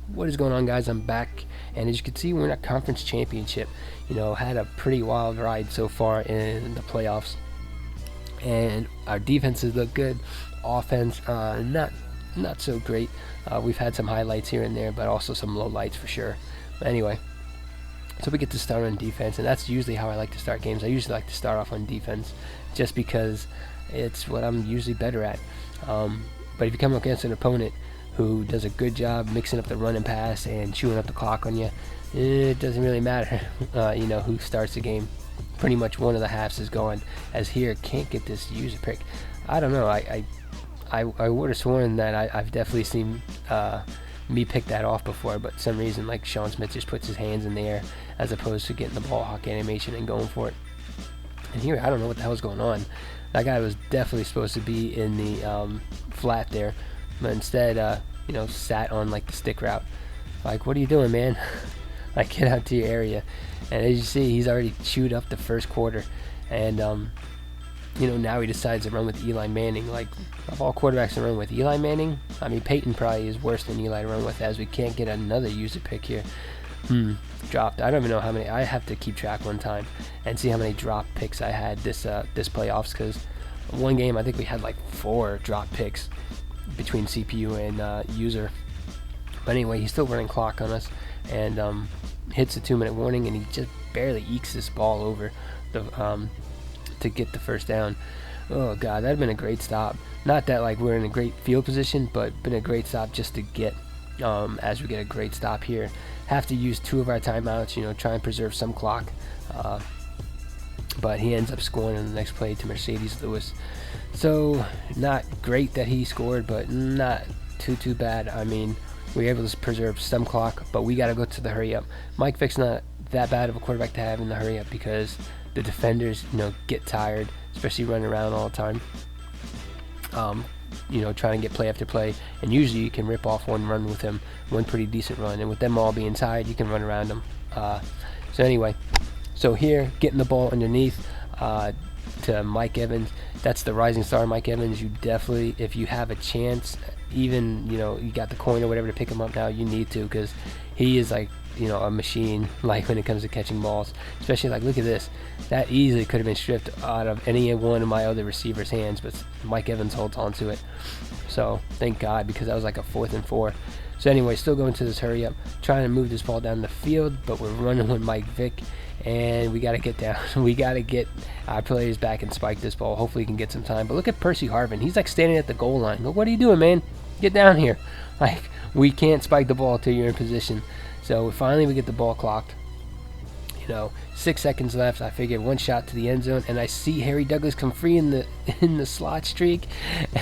What is going on, guys? I'm back, and as you can see, we're in a conference championship. Had a pretty wild ride so far in the playoffs, and our defenses look good. Offense, not so great. We've had some highlights here and there, but also some lowlights for sure. But anyway, so we get to start on defense, and that's usually how I like to start games. I usually like to start off on defense, just because it's what I'm usually better at. But if you come up against an opponent who does a good job mixing up the run and pass and chewing up the clock on you, it doesn't really matter who starts the game. Pretty much one of the halves is gone, as here can't get this user pick. I don't know, I would have sworn that I've definitely seen me pick that off before, but for some reason, like, Sean Smith just puts his hands in the air as opposed to getting the ball hawk animation and going for it. And here, I don't know what the hell's going on. That guy was definitely supposed to be in the flat there, but instead, sat on like the stick route. Like, what are you doing, man? Like, get out to your area. And as you see, he's already chewed up the first quarter, and now he decides to run with Eli Manning. Like, of all quarterbacks to run with, Eli Manning, I mean, Peyton probably is worse than Eli to run with, as we can't get another user pick here. Dropped. I don't even know how many. I have to keep track one time and see how many drop picks I had this playoffs, because one game I think we had like 4 drop picks between CPU and user. But anyway, he's still running clock on us, and hits the 2-minute warning, and he just barely ekes this ball over to get the first down. Oh god, that'd been a great stop. Not that like we're in a great field position, but been a great stop just to get as we get a great stop here. Have to use 2 of our timeouts, try and preserve some clock, but he ends up scoring in the next play to Mercedes Lewis. So not great that he scored, but not too bad. I mean, we were able to preserve some clock, but we got to go to the hurry up. Mike Vick's not that bad of a quarterback to have in the hurry up, because the defenders get tired, especially running around all the time, trying to get play after play, and usually you can rip off one run with him, one pretty decent run, and with them all being tired, you can run around them. So anyway, so here, getting the ball underneath to Mike Evans. That's the rising star, Mike Evans. You definitely, if you have a chance, even you got the coin or whatever to pick him up now, you need to, because he is like a machine, like when it comes to catching balls. Especially, like, look at this, that easily could have been stripped out of any one of my other receivers' hands, but Mike Evans holds on to it. So thank God, because that was like a 4th and 4. So anyway, still going to this hurry up, trying to move this ball down the field, but we're running with Mike Vick, and we got to get down. We got to get our players back and spike this ball. Hopefully he can get some time. But look at Percy Harvin. He's like standing at the goal line. Look, what are you doing, man? Get down here. Like, we can't spike the ball till you're in position. So finally we get the ball clocked. 6 seconds left. I figured one shot to the end zone, and I see Harry Douglas come free in the slot streak,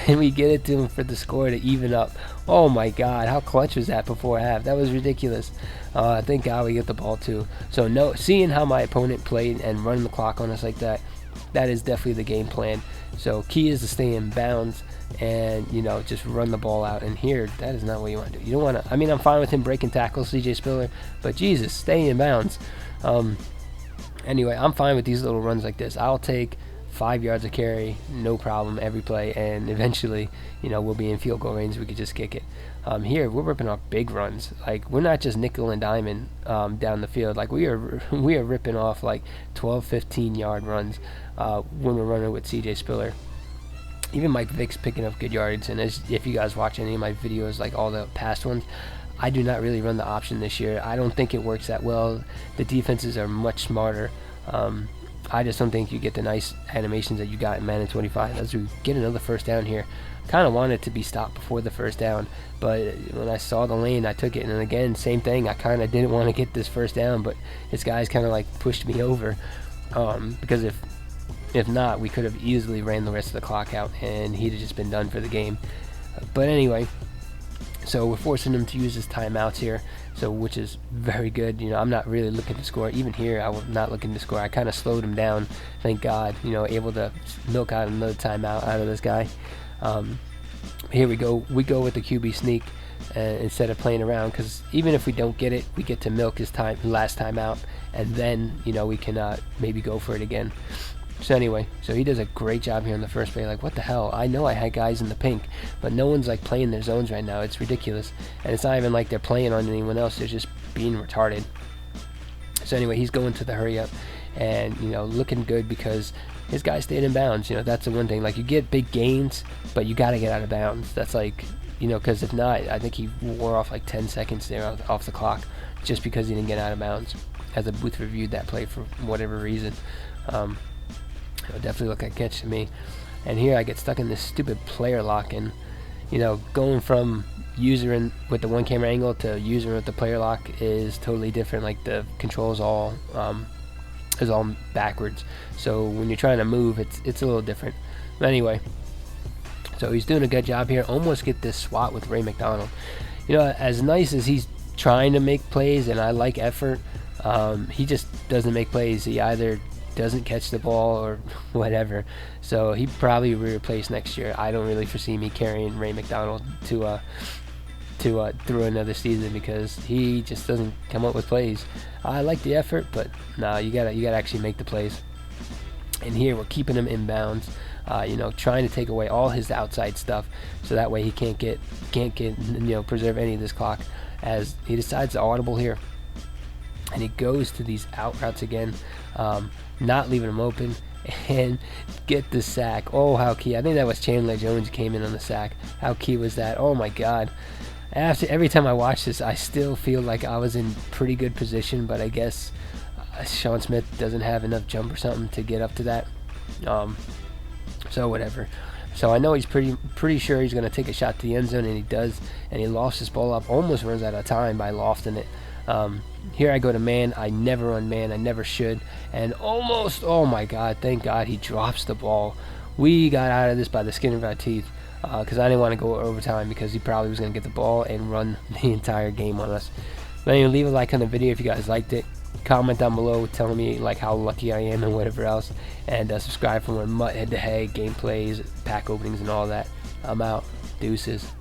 and we get it to him for the score to even up. Oh my God, how clutch was that before half? That was ridiculous. Thank God we get the ball too. So seeing how my opponent played and running the clock on us like that, that is definitely the game plan. So key is to stay in bounds and just run the ball out. And here, that is not what you want to do. You don't want to. I mean, I'm fine with him breaking tackles, CJ Spiller, but Jesus, stay in bounds. Anyway, I'm fine with these little runs like this. I'll take 5 yards of carry, no problem, every play, and eventually, we'll be in field goal range. We could just kick it. Here, we're ripping off big runs. Like, we're not just nickel and diamond down the field. Like, we are ripping off like 12, 15-yard runs when we're running with CJ Spiller. Even Mike Vick's picking up good yards, and if you guys watch any of my videos, like all the past ones, I do not really run the option this year. I don't think it works that well. The defenses are much smarter. I just don't think you get the nice animations that you got in Madden 25. As we get another first down here, kind of wanted it to be stopped before the first down, but when I saw the lane, I took it. And again, same thing, I kind of didn't want to get this first down, but this guy's kind of like pushed me over, because if not, we could have easily ran the rest of the clock out, and he'd have just been done for the game. But anyway, so we're forcing him to use his timeouts here, which is very good. I'm not really looking to score. Even here, I was not looking to score. I kind of slowed him down. Thank God, able to milk out another timeout out of this guy. Here we go. We go with the QB sneak instead of playing around, because even if we don't get it, we get to milk his last timeout, and then we can maybe go for it again. So anyway, so he does a great job here in the first play. Like, what the hell? I know I had guys in the pink, but no one's like playing their zones right now. It's ridiculous. And it's not even like they're playing on anyone else. They're just being retarded. So anyway, he's going to the hurry up, and looking good because his guy stayed in bounds. That's the one thing. Like, you get big gains, but you got to get out of bounds. That's like, because if not, I think he wore off like 10 seconds there off the clock just because he didn't get out of bounds. As a booth reviewed that play for whatever reason. It definitely looked like a catch to me. And here I get stuck in this stupid player lock, and going from user with the one camera angle to user with the player lock is totally different. Like, the controls all is all backwards, so when you're trying to move, it's a little different. But anyway, so he's doing a good job here. Almost get this swat with Ray McDonald. As nice as he's trying to make plays, and I like effort, he just doesn't make plays. He either doesn't catch the ball or whatever, so he probably will be replaced next year. I don't really foresee me carrying Ray McDonald to through another season because he just doesn't come up with plays. I like the effort, but no, you gotta actually make the plays. And here we're keeping him in bounds, trying to take away all his outside stuff, so that way he can't get preserve any of this clock. As he decides to audible here, and he goes to these out routes again, not leaving him open, and get the sack. Oh, how key. I think that was Chandler Jones came in on the sack. How key was that? Oh my god. Every time I watch this, I still feel like I was in pretty good position, but I guess Sean Smith doesn't have enough jump or something to get up to that. So whatever. So I know he's pretty sure he's going to take a shot to the end zone, and he does, and he lofts his ball up, almost runs out of time by lofting it. Here I go to man. I never run man. I never should. And almost, oh my god, thank god he drops the ball. We got out of this by the skin of our teeth, because I didn't want to go overtime because he probably was going to get the ball and run the entire game on us. But anyway, leave a like on the video if you guys liked it. Comment down below telling me like how lucky I am and whatever else. And subscribe for more MUT head-to-head gameplays, pack openings, and all that. I'm out. Deuces.